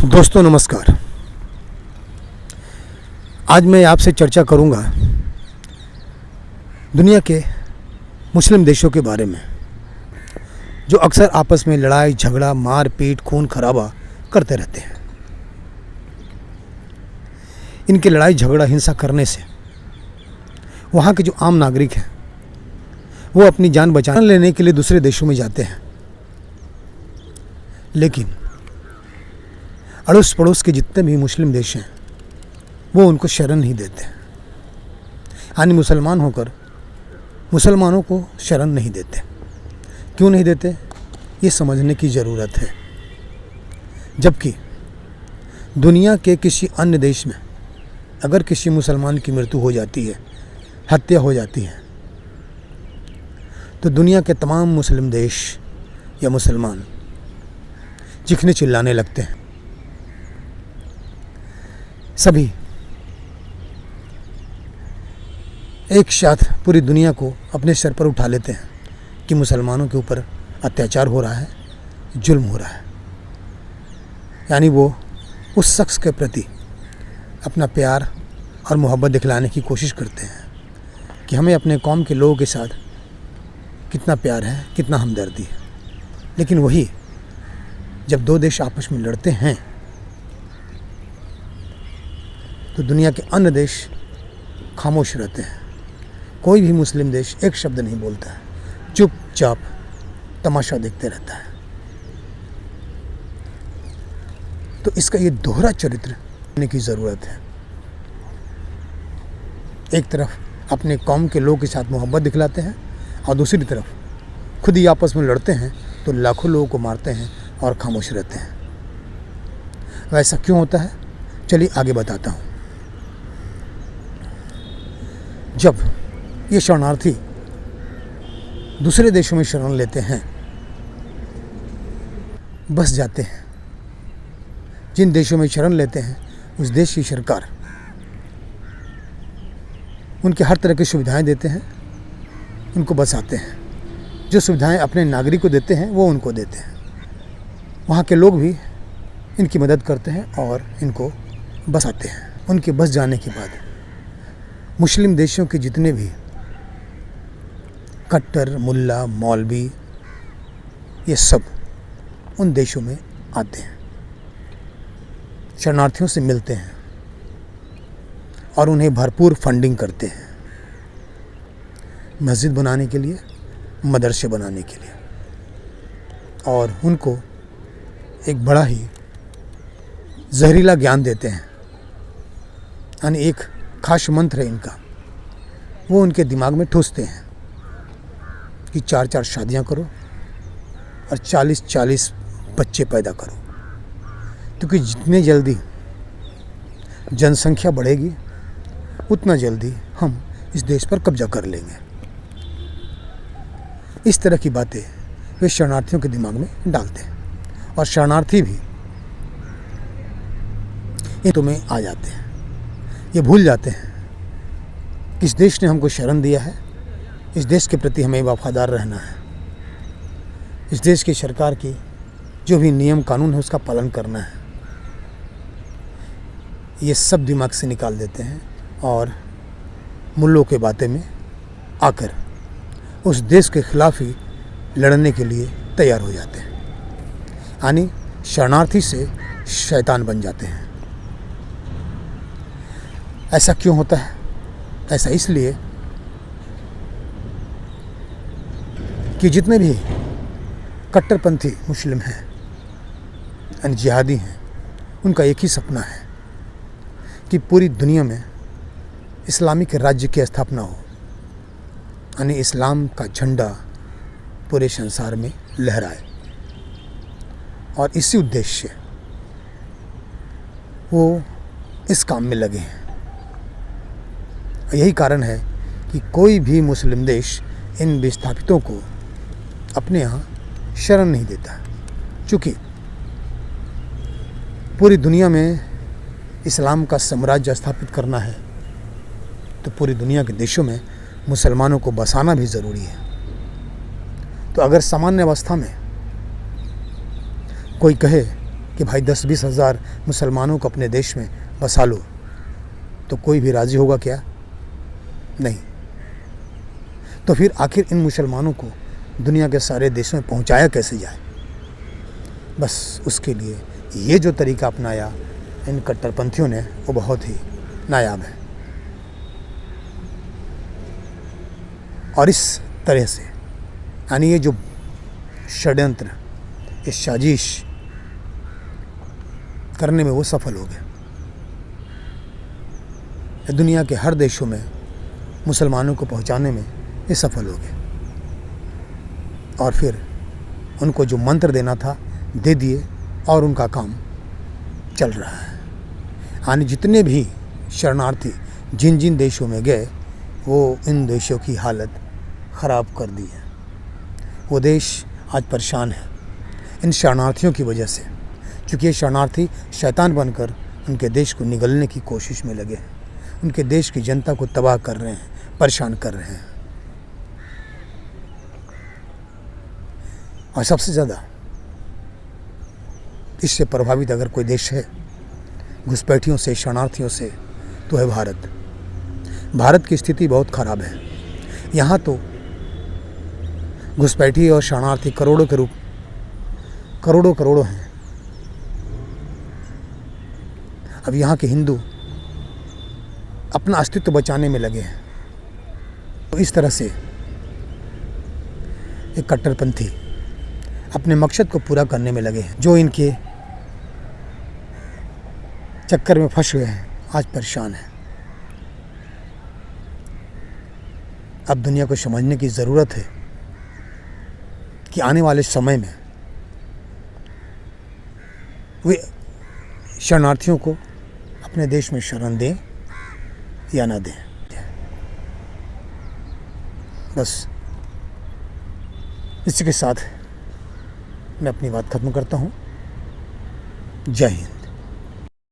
दोस्तों नमस्कार। आज मैं आपसे चर्चा करूंगा दुनिया के मुस्लिम देशों के बारे में, जो अक्सर आपस में लड़ाई झगड़ा मारपीट खून खराबा करते रहते हैं। इनके लड़ाई झगड़ा हिंसा करने से वहाँ के जो आम नागरिक हैं वो अपनी जान बचाने लेने के लिए दूसरे देशों में जाते हैं, लेकिन अड़ोस पड़ोस के जितने भी मुस्लिम देश हैं वो उनको शरण नहीं देते, यानी मुसलमान होकर मुसलमानों को शरण नहीं देते। क्यों नहीं देते, ये समझने की ज़रूरत है। जबकि दुनिया के किसी अन्य देश में अगर किसी मुसलमान की मृत्यु हो जाती है, हत्या हो जाती है, तो दुनिया के तमाम मुस्लिम देश या मुसलमान चीखने चिल्लाने लगते हैं। सभी एक साथ पूरी दुनिया को अपने सर पर उठा लेते हैं कि मुसलमानों के ऊपर अत्याचार हो रहा है, जुल्म हो रहा है। यानी वो उस शख्स के प्रति अपना प्यार और मोहब्बत दिखलाने की कोशिश करते हैं कि हमें अपने कौम के लोगों के साथ कितना प्यार है, कितना हमदर्दी है। लेकिन वही जब दो देश आपस में लड़ते हैं तो दुनिया के अन्य देश खामोश रहते हैं। कोई भी मुस्लिम देश एक शब्द नहीं बोलता है, चुपचाप तमाशा देखते रहता है। तो इसका ये दोहरा चरित्र होने की ज़रूरत है। एक तरफ अपने कौम के लोगों के साथ मोहब्बत दिखलाते हैं और दूसरी तरफ खुद ही आपस में लड़ते हैं तो लाखों लोगों को मारते हैं और खामोश रहते हैं। वैसा क्यों होता है, चलिए आगे बताता हूँ। जब ये शरणार्थी दूसरे देशों में शरण लेते हैं, बस जाते हैं, जिन देशों में शरण लेते हैं उस देश की सरकार उनके हर तरह की सुविधाएं देते हैं, उनको बसाते हैं। जो सुविधाएं अपने नागरिक को देते हैं वो उनको देते हैं। वहाँ के लोग भी इनकी मदद करते हैं और इनको बसाते हैं। उनके बस जाने के बाद मुस्लिम देशों के जितने भी कट्टर मुल्ला मौलवी ये सब उन देशों में आते हैं, शरणार्थियों से मिलते हैं और उन्हें भरपूर फंडिंग करते हैं, मस्जिद बनाने के लिए, मदरसे बनाने के लिए, और उनको एक बड़ा ही जहरीला ज्ञान देते हैं। यानी एक खास मंत्र है इनका, वो उनके दिमाग में ठूसते हैं कि 4-4 शादियां करो और 40-40 बच्चे पैदा करो, क्योंकि जितने जल्दी जनसंख्या बढ़ेगी उतना जल्दी हम इस देश पर कब्जा कर लेंगे। इस तरह की बातें वे शरणार्थियों के दिमाग में डालते हैं और शरणार्थी भी ये तुम्हें आ जाते हैं। ये भूल जाते हैं कि इस देश ने हमको शरण दिया है, इस देश के प्रति हमें वफादार रहना है, इस देश की सरकार की जो भी नियम कानून है उसका पालन करना है। ये सब दिमाग से निकाल देते हैं और मुल्लों के बातें में आकर उस देश के खिलाफ ही लड़ने के लिए तैयार हो जाते हैं। यानी शरणार्थी से शैतान बन जाते हैं। ऐसा क्यों होता है? ऐसा इसलिए कि जितने भी कट्टरपंथी मुस्लिम हैं यानी जिहादी हैं, उनका एक ही सपना है कि पूरी दुनिया में इस्लामिक राज्य की स्थापना हो, यानी इस्लाम का झंडा पूरे संसार में लहराए। और इसी उद्देश्य से वो इस काम में लगे हैं। यही कारण है कि कोई भी मुस्लिम देश इन विस्थापितों को अपने यहाँ शरण नहीं देता, क्योंकि पूरी दुनिया में इस्लाम का साम्राज्य स्थापित करना है तो पूरी दुनिया के देशों में मुसलमानों को बसाना भी ज़रूरी है। तो अगर सामान्य अवस्था में कोई कहे कि भाई 10-20 हज़ार मुसलमानों को अपने देश में बसा लो, तो कोई भी राज़ी होगा क्या? नहीं। तो फिर आखिर इन मुसलमानों को दुनिया के सारे देशों में पहुंचाया कैसे जाए? बस उसके लिए ये जो तरीका अपनाया इन कट्टरपंथियों ने, वो बहुत ही नायाब है। और इस तरह से यानी ये जो षड्यंत्र, ये साजिश करने में वो सफल हो गए। दुनिया के हर देशों में मुसलमानों को पहुंचाने में ये सफल हो गए। और फिर उनको जो मंत्र देना था दे दिए और उनका काम चल रहा है। यानी जितने भी शरणार्थी जिन जिन देशों में गए, वो इन देशों की हालत ख़राब कर दी है। वो देश आज परेशान है इन शरणार्थियों की वजह से, क्योंकि ये शरणार्थी शैतान बनकर उनके देश को निगलने की कोशिश में लगे हैं, उनके देश की जनता को तबाह कर रहे हैं, परेशान कर रहे हैं। और सबसे ज़्यादा इससे प्रभावित अगर कोई देश है घुसपैठियों से, शरणार्थियों से, तो है भारत। भारत की स्थिति बहुत ख़राब है। यहाँ तो घुसपैठी और शरणार्थी करोड़ों हैं। अब यहाँ के हिंदू अपना अस्तित्व बचाने में लगे हैं। तो इस तरह से एक कट्टरपंथी अपने मकसद को पूरा करने में लगे हैं। जो इनके चक्कर में फंस गए हैं, आज परेशान है। अब दुनिया को समझने की ज़रूरत है कि आने वाले समय में वे शरणार्थियों को अपने देश में शरण दें या ना दें। बस इसी के साथ मैं अपनी बात ख़त्म करता हूँ। जय हिंद।